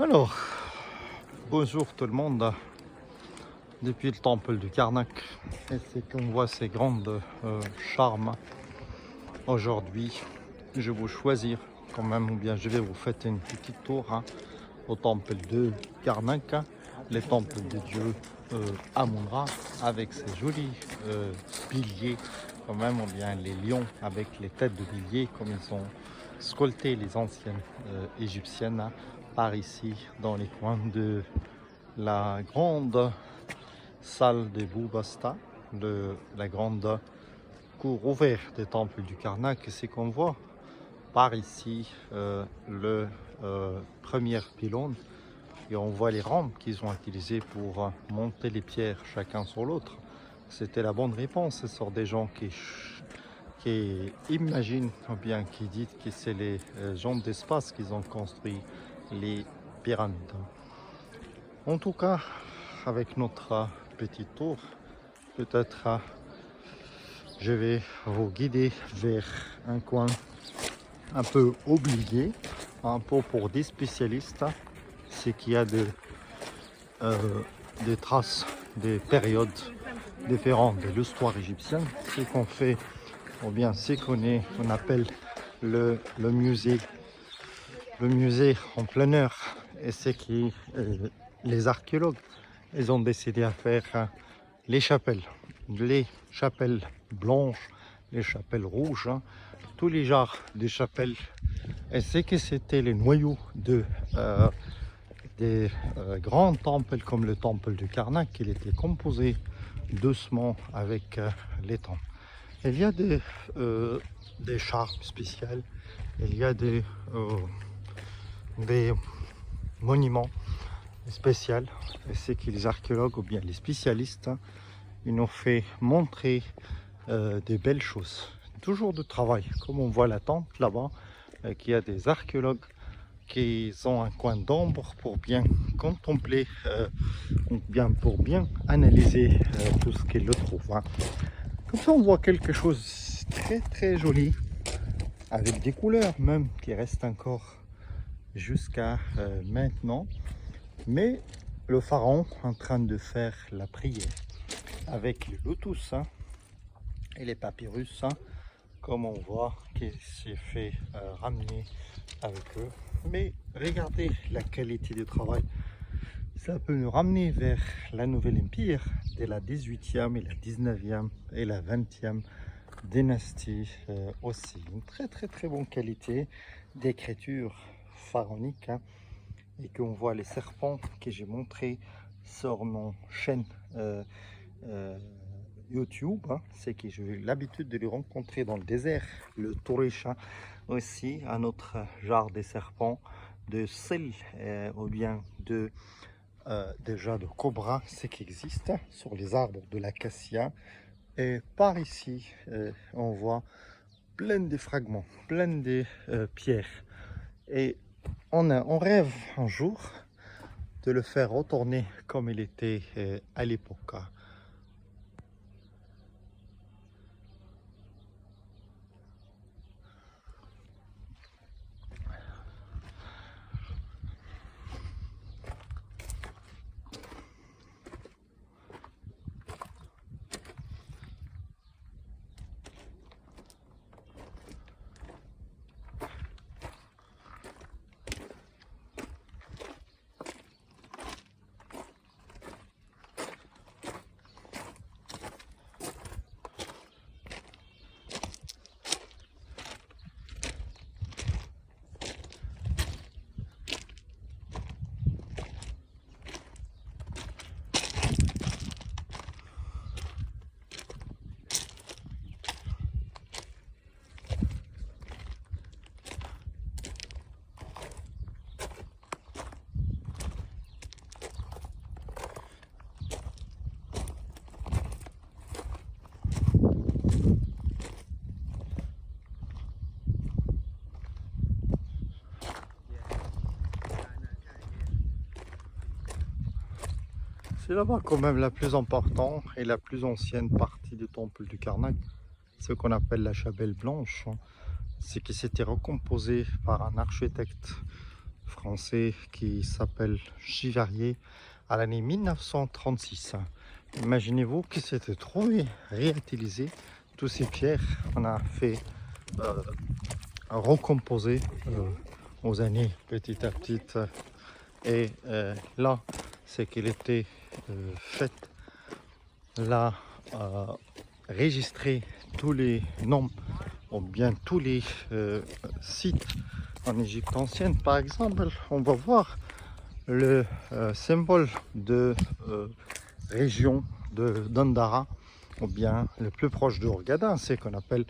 Alors, bonjour tout le monde, depuis le temple du Karnak. Et c'est qu'on voit ces grandes charmes. Aujourd'hui, je vais vous choisir quand même, ou bien je vais vous faire une petite tour au temple de Karnak, les temples de Dieu Amun-Ra, avec ces jolis piliers, quand même, ou bien les lions avec les têtes de piliers, comme ils ont sculpté les anciennes égyptiennes, par ici, dans les coins de la grande salle de Boubasta, la grande cour ouverte des temples du Karnak. C'est qu'on voit par ici le premier pylône, et on voit les rampes qu'ils ont utilisées pour monter les pierres chacun sur l'autre. C'était la bonne réponse. Ce sont des gens qui imaginent, ou bien qui disent que c'est les gens d'espace qui ont construit les pyramides. En tout cas, avec notre petit tour, peut-être je vais vous guider vers un coin un peu oublié, un peu pour des spécialistes. C'est qu'il y a des traces des périodes différentes de l'histoire égyptienne. Ce qu'on fait, ou bien ce qu'on appelle le musée en plein air. Et c'est que les archéologues, ils ont décidé à faire les chapelles blanches, les chapelles rouges, tous les genres de chapelles. Et c'est que c'était les noyaux des grands temples comme le temple du Karnak. Il était composé doucement avec les temps. Il y a des charmes spéciaux, il y a des monuments spéciaux. Et c'est que les archéologues ou bien les spécialistes, ils nous fait montrer des belles choses. Toujours de travail, comme on voit la tente là-bas, qu'il y a des archéologues qui ont un coin d'ombre pour bien contempler, pour bien analyser tout ce qu'ils trouvent. Comme ça, on voit quelque chose de très joli, avec des couleurs même qui restent encore jusqu'à maintenant. Mais le pharaon en train de faire la prière avec les lotus et les papyrus, comme on voit qu'il s'est fait ramener avec eux. Mais regardez la qualité du travail. Ça peut nous ramener vers la Nouvelle Empire de la 18e et la 19e et la 20e dynastie aussi. Une très bonne qualité d'écriture pharaonique, et qu'on voit les serpents que j'ai montré sur mon chaîne YouTube. C'est que j'ai eu l'habitude de les rencontrer dans le désert, le Tourisha aussi, un autre genre de serpents, de sel ou bien déjà de cobra, ce qui existe sur les arbres de l'acacia. Et par ici, on voit plein de fragments, plein de pierres. Et on rêve un jour de le faire retourner comme il était à l'époque. C'est là-bas quand même la plus importante et la plus ancienne partie du temple du Karnak, ce qu'on appelle la chapelle blanche. C'est qui s'était recomposé par un architecte français qui s'appelle Givarier à l'année 1936. Imaginez-vous qu'il s'était trouvé réutilisé toutes ces pierres. On a fait recomposer aux années petit à petit. Et là, c'est qu'il était fait là, enregistrer tous les noms ou bien tous les sites en Égypte ancienne. Par exemple, on va voir le symbole de région de Dendara, ou bien le plus proche de Hurghada, c'est qu'on appelle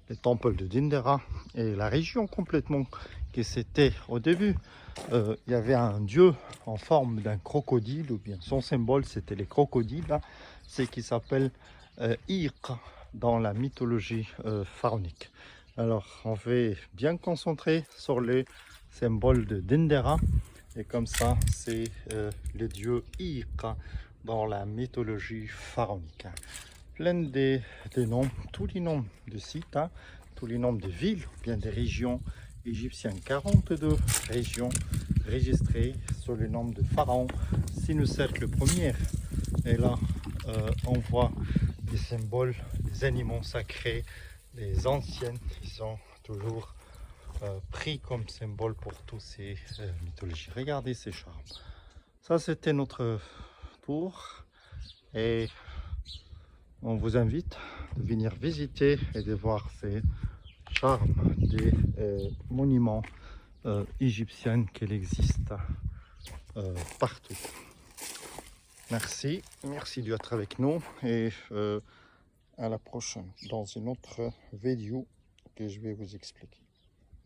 les temples de Dendera, et la région complètement qui c'était au début. Il y avait un dieu en forme d'un crocodile, ou bien son symbole c'était les crocodiles, là, c'est qui s'appelle Iq dans la mythologie pharaonique. Alors on fait bien concentrer sur les symboles de Dendera, et comme ça c'est le dieu Iq dans la mythologie pharaonique. Plein des noms, tous les noms de sites, hein, tous les noms de villes, ou bien des régions égyptiennes. 42 régions registrées sur le nom de pharaon Sinusert le premier. Et là, on voit des symboles, des animaux sacrés, les anciennes qui sont toujours pris comme symbole pour toutes ces mythologies. Regardez ces charmes. Ça, c'était notre tour, et on vous invite de venir visiter et de voir ces charmes des monuments égyptiens qu'il existe partout. Merci d'être avec nous, et à la prochaine dans une autre vidéo que je vais vous expliquer.